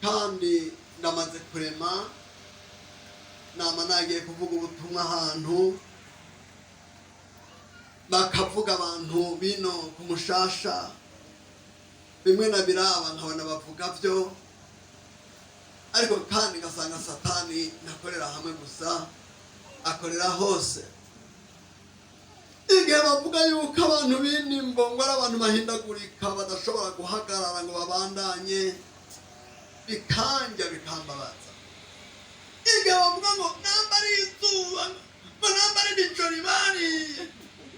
kandi ndamaze kurema nama nagiye kuvuga ubutumwa ahantu bakavuga abantu bino ku Mushasha bimwe na biraba nkabona bavuga byo, ariko kandi ngasanga Satani nakorera hamwe gusa, akorera hose. Igihe bavuga yuko abantu b'inimbo ngo ari abantu bahindagurika badashobora guhagarara ngo babandanye, bikanja bikambabaza. Igihe bavuga ngo nambari izuba ngo nambari ibicori bari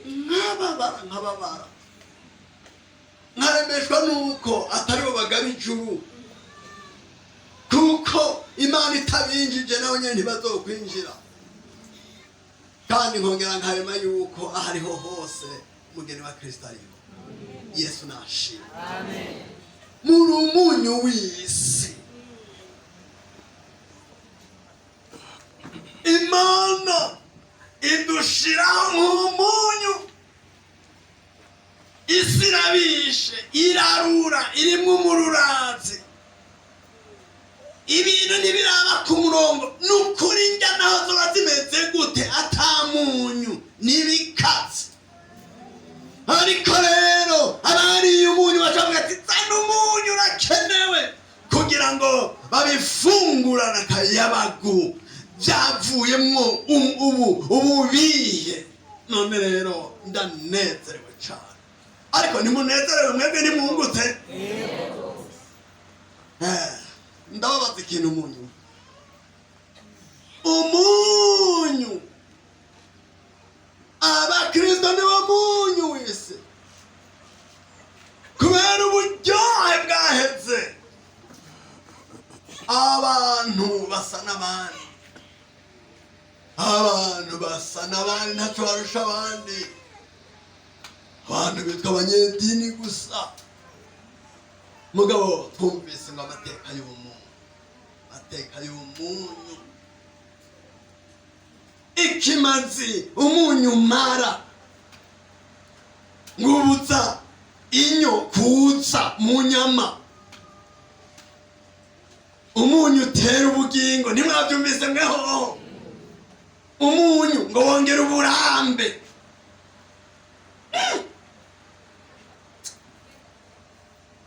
nkababara nkaremeshwa nuko atari bo bagaba ijuru, kuko Imana itabinjije nawe nyine ntibazokwinjira. Kandi nkongera nkarema yuko ahariho hose umugeni wa Kristo ariho. Yesu nashimwe. Amen. Muri umunyu w'isi, Imana idushiraho nk'umunyu. Isi irabishe, irarura, irimwo umururazi, ibintu ntibiraba ku murongo. Nukuri njya naho zoba zimeze gute atamunyu n'ibikatsi. Ariko rero abariye umunyu bacavuga ati zana umunyu urakenewe kugira ngo babifungurana akayabagu byavuyemwo ububihe. None rero ndanezerewe cyane. Ariko nimunezerewe mwebwe nimwungutse? Ndababaza ikintu umunyu. Abakristo nibo munyu wese, kubera uburyohe bwaheze. Abantu basa n'abandi, ntacyo barusha abandi. Abantu bitwa abanyedini gusa. Mugabo twumvise ngo amateka y'umunyu, ikimazi umunyu mara, ngubutsa inyo kutsa mu nyama. Umunyu utera ubugingo, ntimwabyumvise mweho? Umunyu ngo wongera uburambe.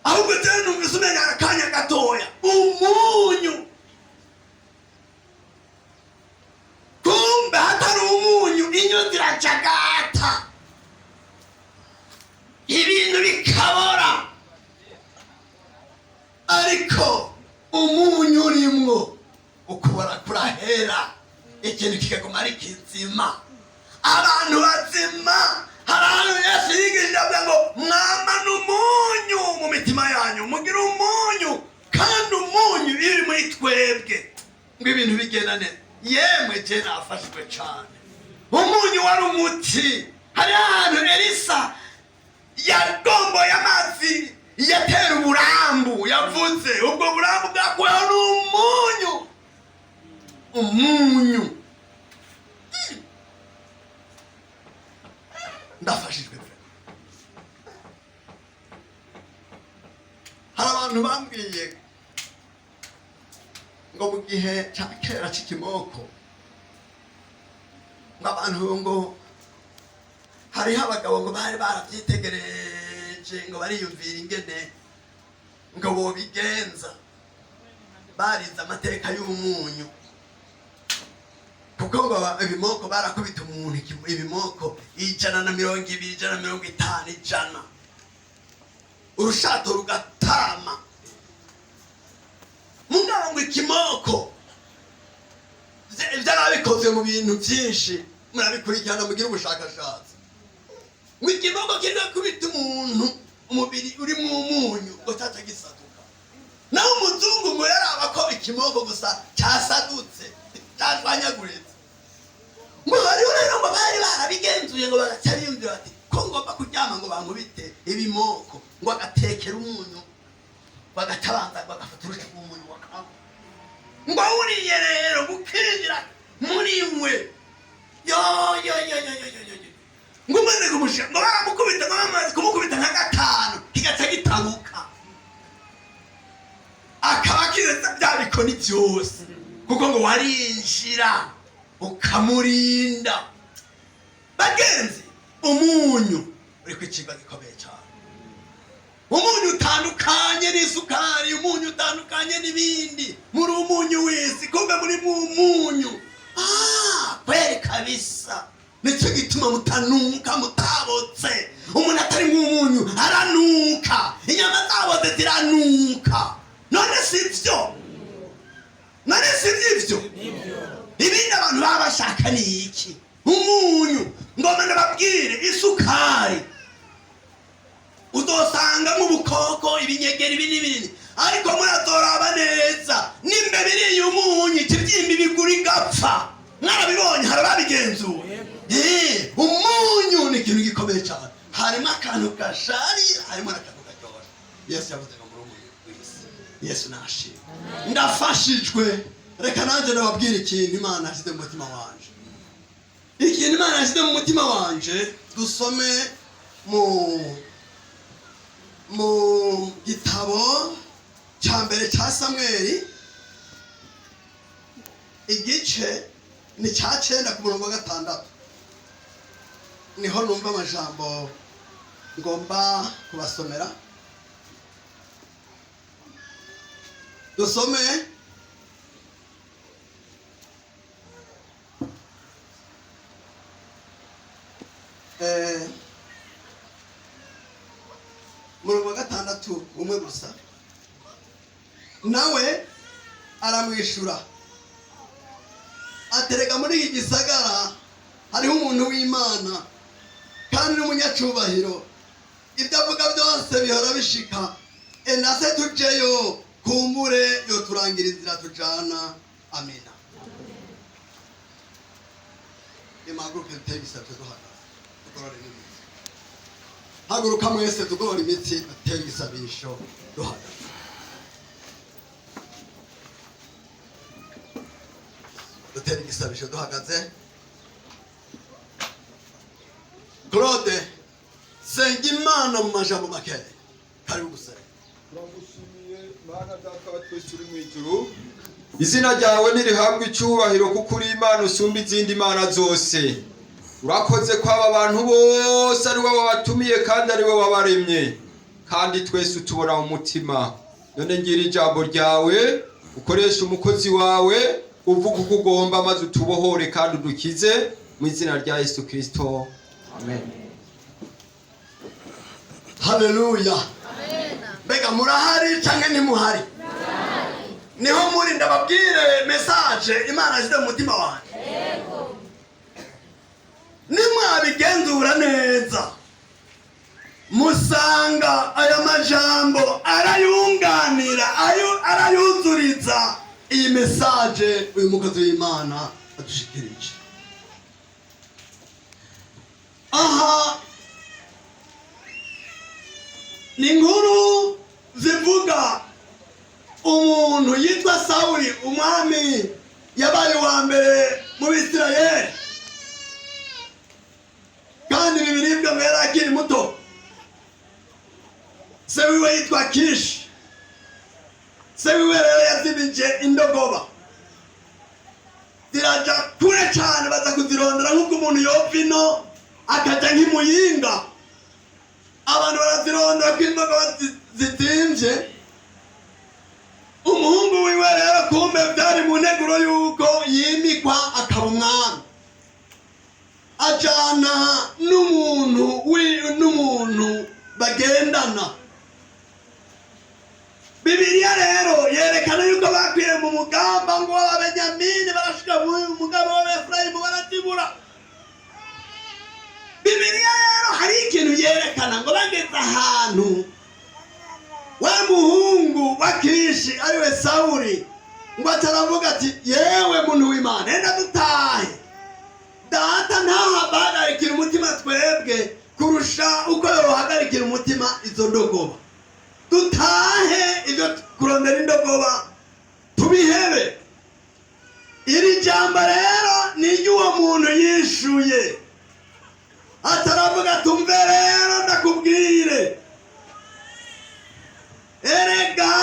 Ahubwo tena numvise umenya akanya gatoya. Umunyu, kumbe hatari umunyu inyo ziracagata, ibintu bikabora. Ariko umunyu urimwo ukubora kurahera, ikintu kikaguma ari kizima. Abantu bazima, hari ahantu Yesu yigishije avuga ngo mwamane umunyu mu mitima yanyu, mugire umunyu, kandi umunyu iri muri twebwe ngo ibintu bigenda neza. Yemwe je nafashwe cyane. Umunyu wari umuti. Hari ahantu Elisa yagomboye amazi yatera uburambu, yavuze ubwo burambu bwakuweho n'umunyu. Umunyu ndafashijwe. Hari abantu bambwiye ngo mu gihe cya kera cy'ikimoko, nk'abantu ngo hariho abagabo ngo bari barabyitegereje ngo bariyumvira ingene ngo bobigenza. Barize amateka y'umunyu, kuko ngo ibimoko barakubita umuntu ibimoko 120, 150, urushato rugatama. Mugabo ngo ikimoko byarabikoze mu bintu byinshi, murabikurikirana mugira ubushakashatsi. Ngo ikimoko kirakubita umuntu umubiri uri mu munyu ngo tatagisaduka. Naho umuzungu ngo yaraba ko ikimoko gusa cyasadutse, cyashwanyaguritse. Ngo hariho rero ngo bari barabigenzuye ngo bagacyariyumvira bati ko ngomba kuryama ngo bankubite ibimoko, ngo agatekera umunyu, bagatabanza bagafata urusha umunyu wakabo. Ngo uriye rero gukinjira muri mwe. Yo ngo maze kumusha ngo baramukubita, ngo bamaze kumukubita nka 5 kigaca gitabuka. Akaba kireza ariko ni byose kuko ngo warinjira ukamurinda. Bagenzi, umunyu uri ku kigo gikomeye cyane. Umunyu utandukanye n'isukari, umunyu utandukanye n'ibindi. Muri umunyu wese kumbe muri umunyu. Kweli kabisa. Nicyo gituma mutanuka, mutabotse. Umuntu atari nk'umunyu aranuka, inyama zabotse ziranuka. None sivyo? None sivyo? Ibindi abantu baba bashaka ni iki? Umunyu. Ngoma ndababwire, isukari udosanga mu bukoko, ibinyegeri binini, ariko muratoraba neza nimbe biri umunyu ikibyimbi bigura igapfa. Mwarabibonye, harababigenzuye. Umunyu ni ikintu gikomeye cyane. Harimo akantu gashari, harimo n'akantu karyoshye. Yesu yavuze ngo muri umunyu w'isi. Yesu nashimwe. Ndafashijwe. Reka nanjye ndababwira ikintu Imana yashyize mu mutima wanje. Ikintu Imana yashyize mu mutima wanje, dusome mu gitabo cya mbere cya Samweli, igice ni cya 9 ku murongo wa 6. Niho numva amajambo ngomba kubasomera. Dusome murongo wa 6 umwe gusa. Nawe aramwishura atereka muri iki gisagara hariho umuntu w'Imana kandi n'umunyacubahiro, ibyo avuga byose bihora bishika. Nase tujeyo kumbure yo turangira inzira tujana. Amina. Imaguruke tegisabye duhagaze dukorora imitsi. Haguruka mwese tugorora imitsi duteye igisabisho duhagaze. Duteye igisabisho duhagaze. Claude Sengimana mu majambo make kari gusaba. Turagushimiye Mana Data wa twese uri mu ijuru. Izina ryawe nirihabwe icyubahiro kuko uri Imana usumba izindi mana zose. Urakoze ko aba bantu bose ari wowe wabatumiye kandi ari wowe wabaremye, kandi twese utubona mu mutima. None ngira ijambo ryawe, ukoresha umukozi wawe, uvuga uko ugomba maze utubohore kandi udukize mu izina rya Yesu Kristo. Amen. Haleluya. Amen. Mbega murahari cyangwa ntimuhari? Niho muri ndababwire message Imana yashyize mu mutima wanjye. Yego. Nimwabigenzura neza, musanga aya majambo arayunganira, arayuzuriza iyi message uyu mukozi w'Imana adushikirije. Aha ni inkuru zivuga umuntu yitwa Sawuli, umwami yabaye wa mbere mu Bisirayeli, kandi bibiribwa ngo yari akiri muto. Se wiwe yitwa Kishi. Se wiwe rero yazibije indogoba, ziraja kure cyane, baza kuzirondera nk'uko umuntu yova ino akaja nk'imuyinga. Abantu barazirondera ko indogoba zitimvye. Umuhungu wiwe rero kumbe byari mu nteguro yuko yimikwa akaba umwami, ajana n'umuntu bagendana. Bibiliya rero yerekana yuko bakwiye mu mugamba ngo Abenyamini barashika mu mugamba w'Efurayimu baratibura. Bibiliya rero hari ikintu yerekana ngo bageze ahantu, wa muhungu wa Kishi ariwe Sawuli ngo ataravuga ati yewe muntu w'Imana enda dutahe. Data ntahagarikira umutima twebwe kurusha uko yohagarikira umutima izo ndogoba. Dutahe ibyo kurondera indogoba tubihebe. Iri jambo rero ni ry'uwo muntu yishuye, ataravuga tumve rero ndakubwire, erega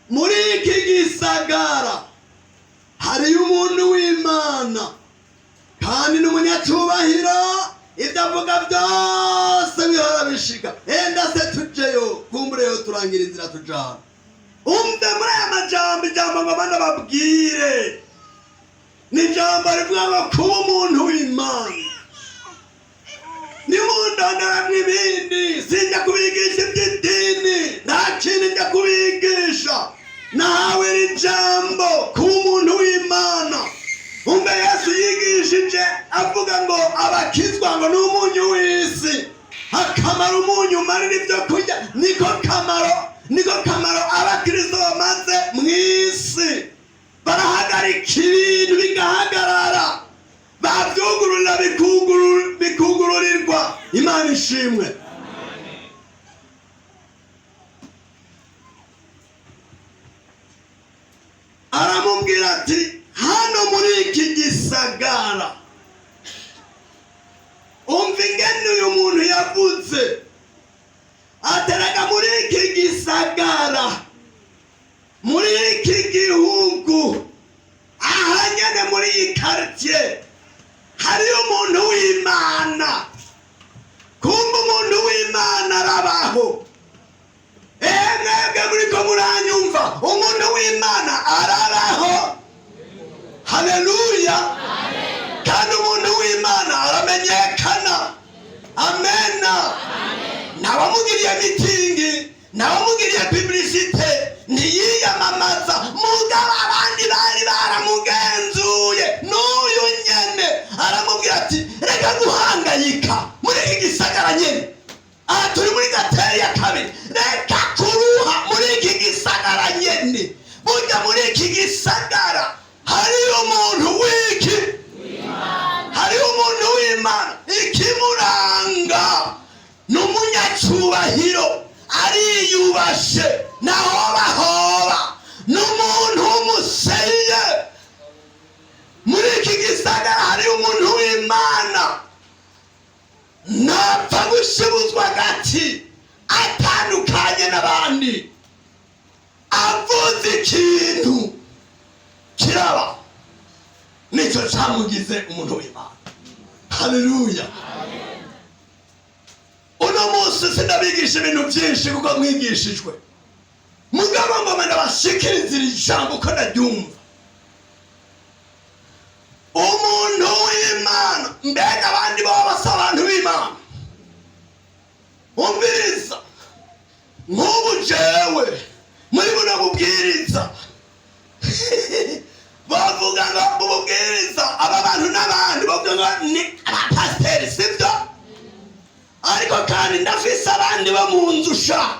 muri iki gisagara hariyo umuntu w'Imana kandi n'umunyacubahiro, ibyo avuga byose bihora bishika. Enda se tujeyo, kumbureyo turangira inzira tujana. Umve muri aya majambo, ijambo ngo bana babwire ni ijambo rivuga ngo kuba umuntu w'Imana. Nimundonderamwo ibindi, sinjya kubigisha iby'idini, nta kintu njya kubigisha. Nahawe ijambo kuba umuntu w'Imana. Umve Yesu yigishije avuga ngo abakizwa ngo ni umunyu w'isi, akamaro umunyu umarira ibyo kurya. Niko kamaro abakristo bamaze mu isi. Barahagarika ibintu bigahagarara, babyugururira bikugururirwa. Imana ishimwe. Aramubwira ati hano muri iki gisagara, umva ingene uyu muntu yavuze. Ateraga muri iki gisagara, muri iki gihugu, aha nyene muri iyi quartier hariyo umuntu w'Imana. Kumva umuntu w'Imana arabaho. Mwebwe muriko muranyumva, umuntu w'Imana arabaho. Haleluya. Kandi umuntu w'Imana aramenyekana. Amena. Ntawamugiriye mitingi, ntawamugiriye publicite, ntiyiyamamaza. Mugabo abandi bari baramugenzuye. N'uyu nyene aramubwira ati reka guhangayika muri iki gisagara nyene. Aha turi muri Gateri ya kabiri. Reka kuruha muri iki gisagara nyene. Burya muri iki gisagara hariyo umuntu w'iki, hariyo umuntu w'Imana. Ikimuranga n'umunyacubahiro, ariyubashe nahobahoba, n'umuntu w'umuseye. Muri iki gisagara hariyo umuntu w'Imana. Napfa gushibuzwa gati atandukanye n'abandi, avuze ikintu kiraba. Nicyo cyamugize umuntu w'Imana. Haleluya. Uno munsi sindabigisha ibintu byinshi kuko mwigishijwe. Mugabo ngoma ndabashikiriza ijambo uko ndaryumva. Umuntu w'Imana, mbega abandi baba basa abantu b'Imana. Umviriza, nk'ubu jewe muri buno bubwiriza bavuga ngo ububwiriza aba bantu n'abandi bavuga ngo ni abapasiteri, sibyo? Ariko kandi ndafise abandi bo mu nzu sha,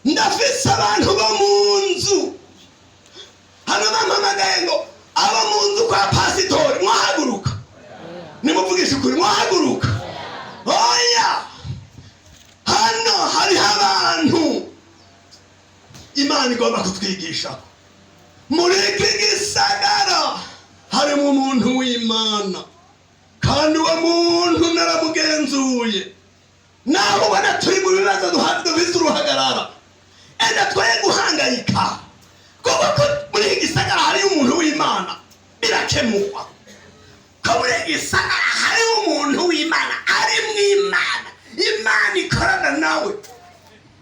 ndafise abantu bo mu nzu. Hano bampamagaye ngo aba mu nzu kwa pasitori mwahaguruka, nimuvugisha ukuri mwahaguruka. Oya, hano hariho abantu Imana igomba kutwigisha. Muri iki gisagara harimo umuntu w'Imana, kandi uwo muntu naramugenzuye. Naho ubona turi mu bibazo dufise uruhagarara, enda twaye guhangayika kuko muri iki gisagara hariyo umuntu w'Imana, birakemurwa. Ko muri iki gisagara hariyo umuntu w'Imana, ari mu Imana. Imana ikorana nawe,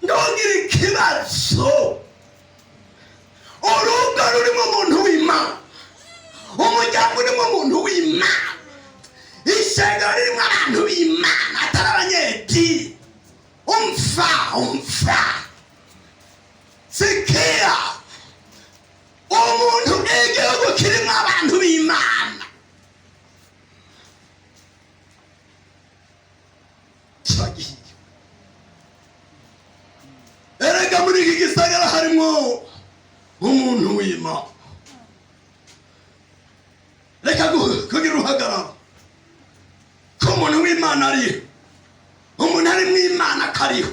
ntugire ikibazo. Urugo rurimo umuntu w'Imana, umuryango urimo umuntu w'Imana, isengero ririmo abantu b'Imana atari abanyedini. Umva sikia, umuntu igihugu kirimo abantu b'Imana. Erega muri iki gisagara harimo umuntu w'Imana. Reka kugira uruhagarara ko umuntu w'Imana ariho, umuntu ari mu Imana kariho.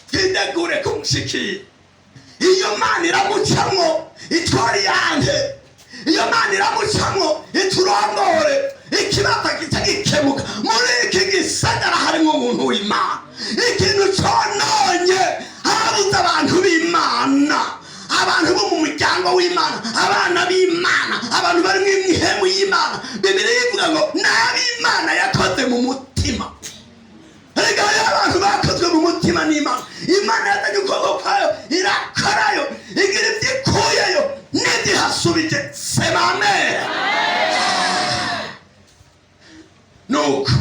Twidegure kumushikira. Iyo Mana iramucamwo itwari yanjye, iyo Mana iramucamwo iturongore, ikibazo kitagikemuka. Muri iki gisagara harimo umuntu w'Imana. Ikintu cononye habuze abantu b'Imana, abantu bo mu umuryango w'Imana, abana b'Imana, abantu bari mu ihemu y'Imana. Bibiliya ivuga ngo n'ab'Imana yakoze mu mutima. Erega abantu bakozwe mu mutima n'Imana. Imana yazanye ukuboko kwayo irakorayo, igira ibyo ikuyeyo n'ibyo ihasubije. Sema amen. Nuko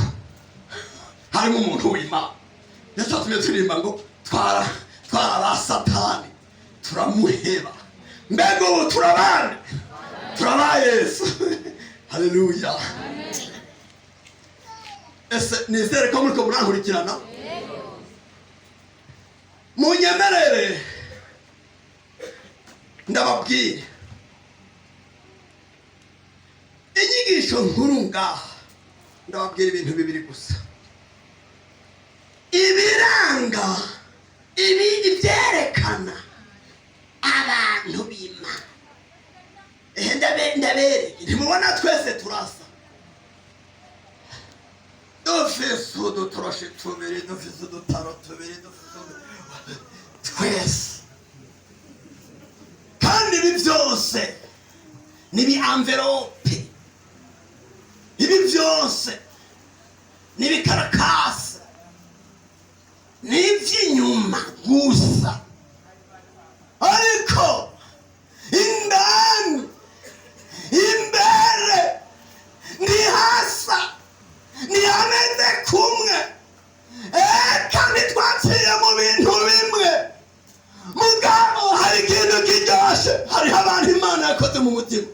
harimo umuntu w'Imana yatumye turirimba ngo twara ba Satani turamuheba, mbega ubu turabande, turaba Yesu. Haleluya. Ese nizere ko muriko murankurikirana. Munyemerere ndababwire inyigisho nkuru ngaha. Ndababwira ibintu bibiri gusa, ibiranga ibyerekana abantu b'Imana. Ndabereke, ntimubona twese turasa, dufise udutoroshi tubiri, dufise udutaro tubiri, twese. Kandi ibi byose nibi envelope, ibi byose n'ibikarakasi, n'iby'inyuma gusa, ariko indani imbere ntihasa, ntihameze kumwe. Kandi twaciye mu bintu bimwe, mugabo hari ikintu kiryoshe. Hariho abantu Imana yakoze mu mutima,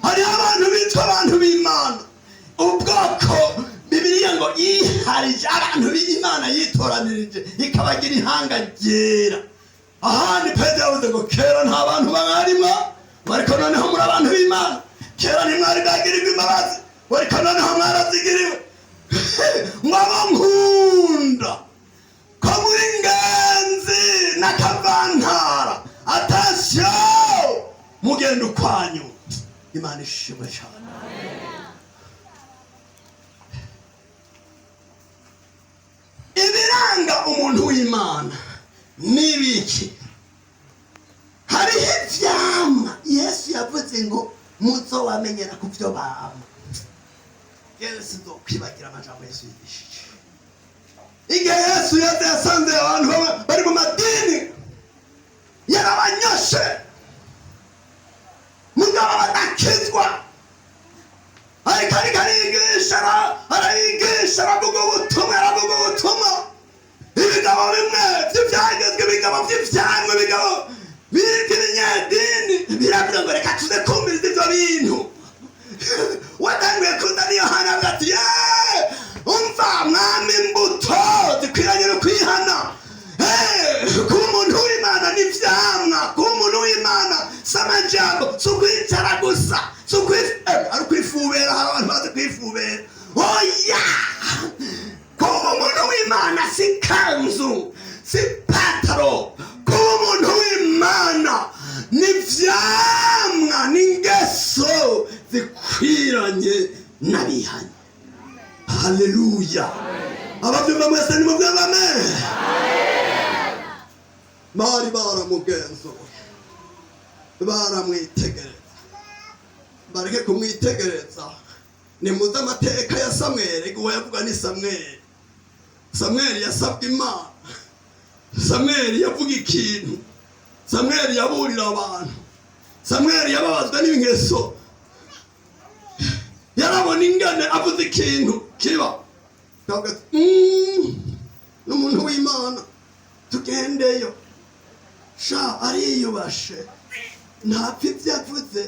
hariho abantu bitwa abantu b'Imana, ubwoko Bibiliya ngo yiharije abantu b'Imana yitoranirije ikabagira ihanga ryera. Ahandi Petero yavuze ngo kera nta bantu babarimwo, ariko noneho muri abantu b'Imana. Kera ntimwari bwagirirwa imbabazi, ariko noneho mwarazigiriwe. Ngo abo nkunda ko muri Ngenzi na Kavantara, atasiyo mugenda ukwanyu. Imana ishimwe cyane. Ibiranga umuntu w'Imana n'ibiki? Hariho ivyamwa Yesu yavuze ngo muzowamenyera ku byo bama. Yesu ndokwibagira amajambo Yesu yigishije. Igihe Yesu yasanze abantu bari mu madini, yarabanyoshe mugabo badakizwa. Ariko arigisha, aravuga ubutumwa. Ibigabo bimwe by'ibyagezwe, ibigabo by'ibyangwe, ibigabo by'ibinyedini biravuga ngo reka tuze kumviriza ibyo bintu. Watangiye kuzana Yohana avuga ati umva mwami, imbuto zikwiranye no kwihana. Kuba umuntu w'Imana n'ivyamwa, kuba umuntu w'Imana si amajambo, si ukwicara gusa, si ari kwifubera. Hari abantu bazi kwifubera. Oya, kuba umuntu w'Imana si kanzu, si pataro. Kuba umuntu w'Imana n'ivyamwa, n'ingeso zikwiranye n'abihanye. Haleluya. Abavyumva mwese nimuvuge amen. Bari baramugenzuye, baramwitegereza. Bareke kumwitegereza, nimuze amateka ya Samweli. Uwo yavuga ni Samweli. Samweli yasabwe Imana. Samweli yavuga ikintu. Samweli yaburira abantu. Samweli yababazwa n'ingeso. Yarabona ingane avuze ikintu kiba. Kavuga n'umuntu w'Imana tugendeyo. Sha ariyubashe, ntapfa ibyo avuze.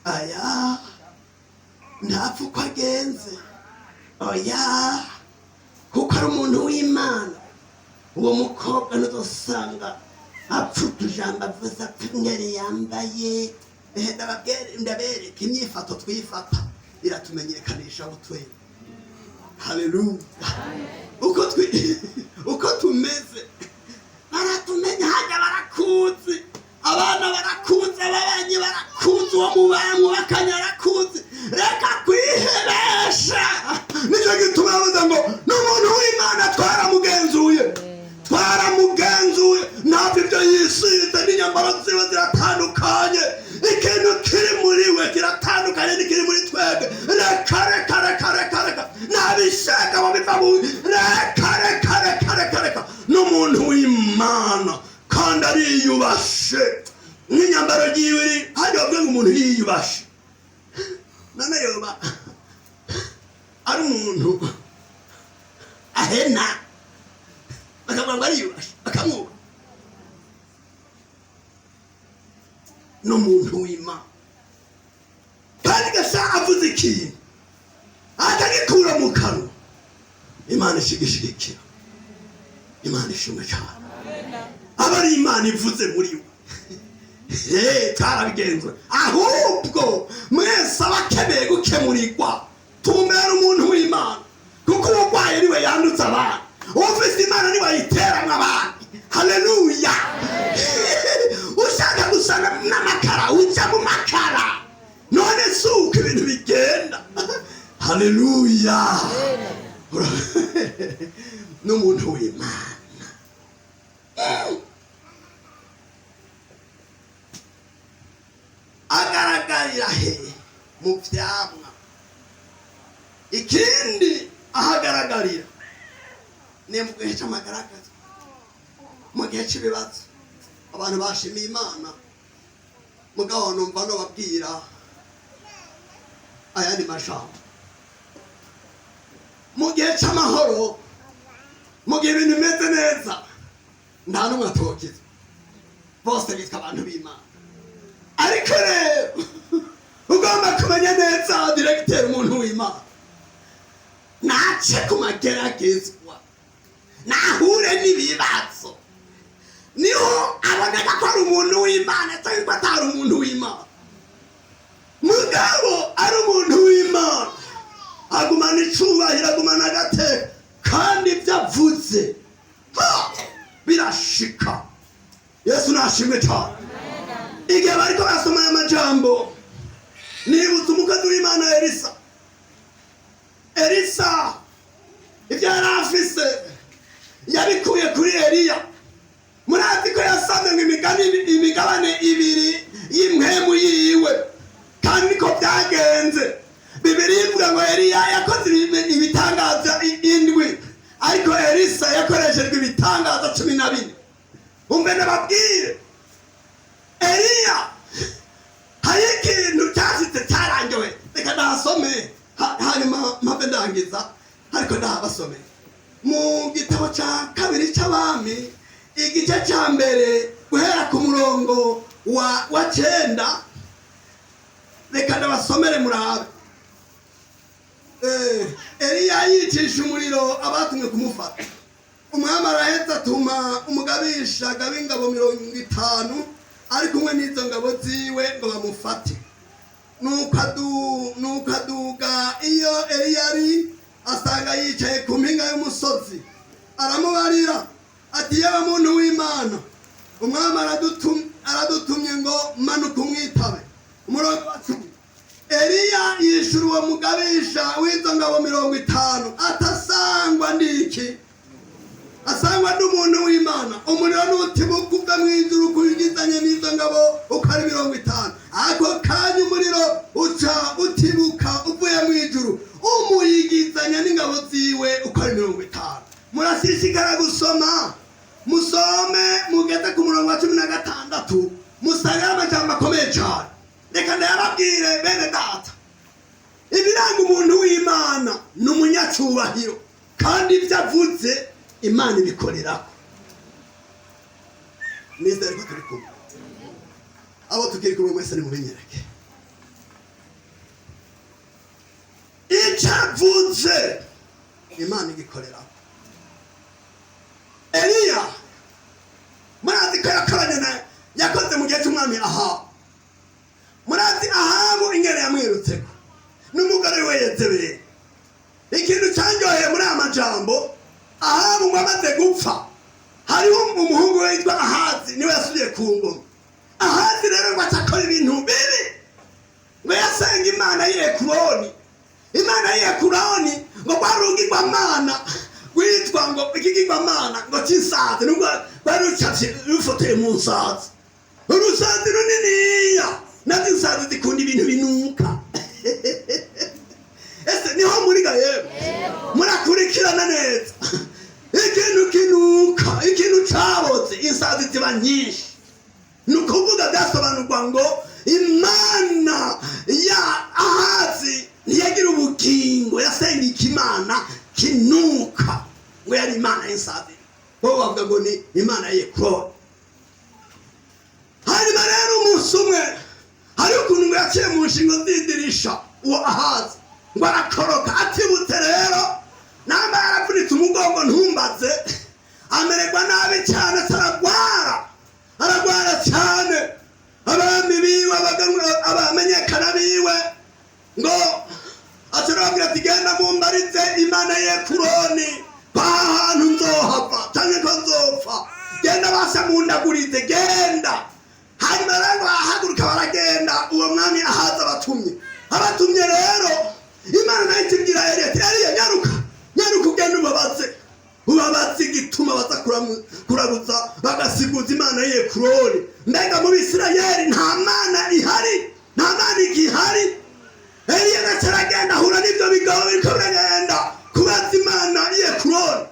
Aya ntapfa uko agenze. Oya, kuko ari umuntu w'Imana. Uwo mukobwa ntuzosanga apfa utujambo avuze, apfa ingeri yambaye. Ndabereka imyifato twifata iratumenyekanisha aho twe. Haleluya. Uko tumeze baratumenya. Hajya barakuzi, abana barakuzi, ababanyi barakuzi, uwo mubanyi bakanya barakuzi. Reka kwihebesha. Nicyo gituma bavuze ngo n'umuntu w'Imana twaramugenzuye. Ntapfa ibyo yisize, n'inyambaro ziwe kiratandukanye ikintu kiri muri we kiratandukanye n'ikiri muri twebwe reka nabishaka babiva mu reka n'umuntu w'Imana kandi ariyubashe n'inyambaro yiwe hajya bavuga ngo umuntu yiyubashe none yoba ari umuntu ahena bakavuga ngo ariyubashe bakamwuba n'umuntu w'Imana kandi gasa avuze ikintu atagikura mu kanwa Imana ishigishigikira Imana ishimwe cyane aba ari Imana ivuze muri we twarabigenza ahubwo mwese abakeneye gukemurirwa tumera umuntu w'Imana kuko uburwayi niwe yandutse abantu ufise Imana niwe ayiteramwo abandi haleluya ushaka gusana n'amakara uja mu makara none suko ibintu bigenda haleluya n'umuntu w'Imana agaragarira he mu vyamwa ikindi ahagaragarira ni mu gihe c'amagaragaza mu gihe c'ibibazo abantu bashimiye Imana mugabo numva no babwira ayandi mashamba mu gihe c'amahoro mu gihe ibintu bimeze neza nta n'umwe atokiza bose bitwa abantu b'Imana ariko rero ugomba kumenya neza diregiteri umuntu w'Imana nace ku mageragezwa nahure n'ibibazo niho aboneka ko ari umuntu w'Imana cyangwa atari umuntu w'Imana mugabo ari umuntu w'Imana agumana icubahiro agumana agateka kandi ibyo avuze birashika Yesu nashimwe cyane igihe bariko basoma aya majambo nibutse umukozi w'Imana Elisa ibyo yari afise yabikuye kuri Eliya murazi ko yasanze imigabane ibiri y'impwemu yiwe kandi niko byagenze Bibiliya ivuga ngo Eliya yakoze ibitangaza 7 ariko Elisa yakoreshejwe ibitangaza 14 umve nababwire Eliya hari ikintu cyashitse cyarangiwe reka ndasome hanyuma mpave ndangiza ariko ndabasome mu gitabo cya 2 cy'Abami igice cya mbere guhera ku murongo wa 9 reka ndabasomere murabe Eliya yicisha umuriro abatumwe kumufata umwami araheza atuma umugabisha w'ingabo 50 ari kumwe n'izo ngabo ziwe ngo bamufate nuko aduga iyo Eliya ari asanga yicaye ku mpinga y'umusozi aramubarira ati yewe muntu w'Imana umwami aradutumye ngo manuka umwitabe umurongo wa 10 Eliya yishura uwo mugabisha w'izo ngabo 50 atasangwa ndiki asangwa n'umuntu w'Imana umuriro n'utibuka uva mu ijuru kuyigizanye n'izo ngabo uko ari 50 ako kanya umuriro uca utibuka uvuye mu ijuru umuyigizanya n'ingabo ziwe uko ari 50 murashishikara gusoma musome mugeze ku murongo wa 16 musanga amajambo akomeye cyane reka ndayababwire bene data ibiranga umuntu w'Imana n'umunyacubahiro kandi ibyo avuze Imana ibikorerako nizere ko turi kumwe abo tukiri kumwe mwese ni mubinyereke icyo avuze Imana igikorerako Eliya murazi ko yakoze mu gihe cy'umwami Ahabu murazi Ahabu ingene yamwirutseko n'umugore we Yezebeli ikintu cyanyoheye muri aya majambo Ahabu ngo amaze gupfa hariho umuhungu we yitwa Ahazi niwe yasubiye ku ngoma Ahazi rero ngo atakora ibintu bibi ngo yasenga Imana y'Ekuroni ngo rwarugirwamana rwitwa ngo ikigirwamana ngo cy'isazi nubwo rwarucapye rufoteye mu nsazi urusazi runiniya, nazo insazi zikunda ibintu binuka. Ese niho muri ga yewe murakurikirana neza, ikintu kinuka, ikintu cabotse insazi ziba nyinshi. Nukuvuga byasobanurwa ngo Imana ya Ahazi ntiyagira ubugingo, yasenga ikimana kinuka, ngo yari imana y'insazi, bo bavuga ngo ni imana y'Ekroni. Hanyuma rero umunsi umwe hari ukuntu ngo yaciye mu nshingo z'idirisha uwo Ahazi, ngo arakoroka atibutse rero namba yaravunitse umugongo ntumbaze, amererwa nabi cyane, aragwara cyane. Abami biwe abamenyekana biwe ngo aturabwira ati genda mumbarize imana y'Ekroni ahantu nzohava cyane ko nzopfa, genda basamundagurize, genda. Hanyuma rero ahaguruka baragenda, uwo mwami Ahazi abatumye rero imana nayo itibwira Eliya ati Eliya nyaruka ugenda ubabaze igituma baza kuraguza bagasiguza imana y'Ekroni. Mbega mu Bisirayeli nta mana igihari. Eliya nacaragenda ahura n'ibyo bigabo biriko biragenda kubaza imana y'Ekroni,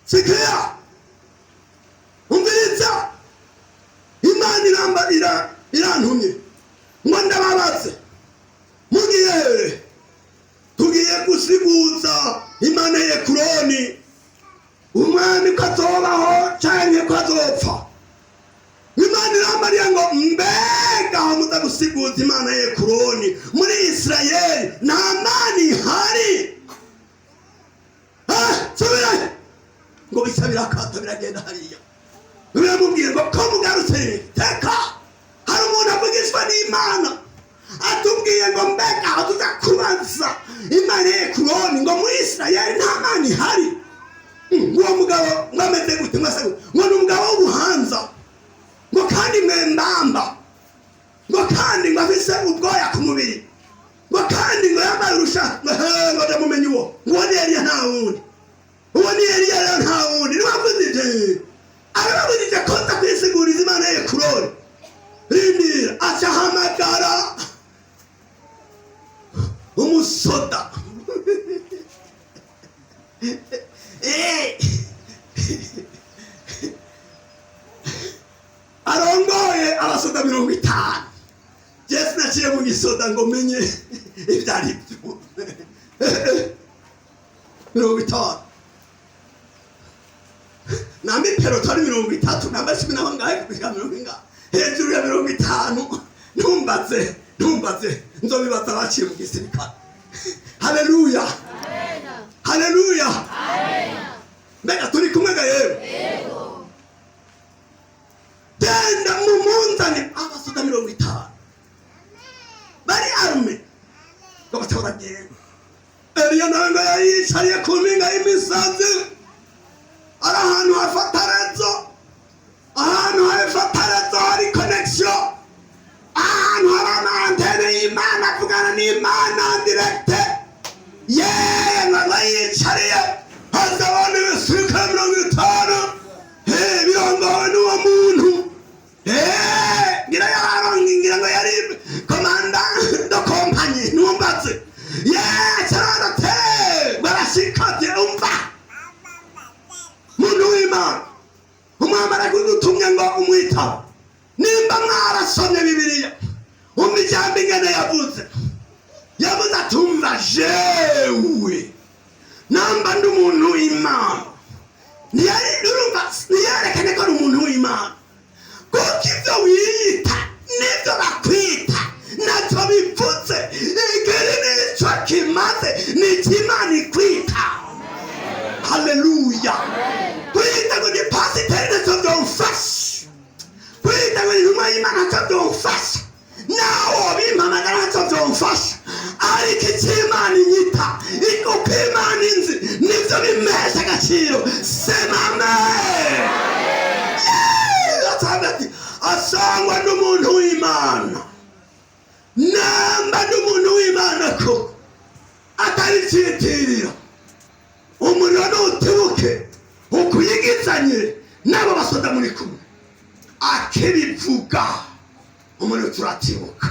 sikia umviriza, imana irantumye ngo ndababaze, mugiye tugiye gusiguza imana y'Ekroni, umwami ko azobaho canke ko azopfa. Imana irambariye ngo mbega aho muza gusiguza imana y'Ekroni muri Isirayeli nta mana ihari. Subirayo ngo bisabira akato biragenda hariya, biramubwiye ngo ko mugarutse teka, hari umuntu avugishwa n'Imana atubwiye ngo mbega aho tuza kubaza imana y'Ekroni ngo muri Isirayeli nta mana ihari. Uwo mugabo mwameze gute? Ngo ni umugabo w'ubuhanza, ngo kandi mwembamba, ngo kandi ngo afise ubwoya ku mubiri, ngo kandi ngo yambaye urusha, ngo ndamumenye uwo, ngo ni Eliya nta wundi, uwo ni Eliya rero nta wundi. Arababujije ko nza kwisiguriza imana y'Ekroni. Rindira acahamagara umusoda arongoye abasoda 50. Yesu naciye mu gisoda ngo menye ivyari byo 50 nami pelotori 30 namba 10 n'abangahe kushika 50 hejuru ya 50. Ntumbaze nzobibaza baciye mu gisirikare. Haleluya, haleluya. Mbega turi kumwe ga yewe? Yego. Tenda mu munzani abasoda 50 bari arme ngo batora genda. Eliya nawe ngo yayicariye ku mpinga y'imisozi, ari ahantu hafatarezo, hari connection, ahantu hari amantene y'Imana avugana n'Imana directe. Ngo yicariye haza abantu b'ibisirikare 50 birongowe n'uwo muntu. Ngira ngo yari komanda do kompanyi numbatse. Cyarate barashikate umva muntu w'Imana, umwami arakudutumye ngo umwitaba. Nimba mwarasomye Bibiliya umijambo ingene yavuze atumva jewe namba ndi umuntu w'Imana, niyerekane ko ari umuntu w'Imana, kuko ibyo wiyita n'ibyo bakwita nacyo bivutse. Igere n'icyo kimaze n'ikimana ikwita. Haleluya. Kwita ngo ni pasiteri ntacyo byomfasha, kwita ngo ni intumwa y'Imana ntacyo byomfasha, nawe bimpamagara ntacyo byomfasha, ariko icy'Imana inyita uko Imana inzi nibyo bimesha agaciro. Semame asangwa n'umuntu w'Imana, namba n'umuntu w'Imana ko atari cyitirira umuriro n'utibuke ukwiye n'abo basoda muri kumwe akibivuga umuntu turatibuka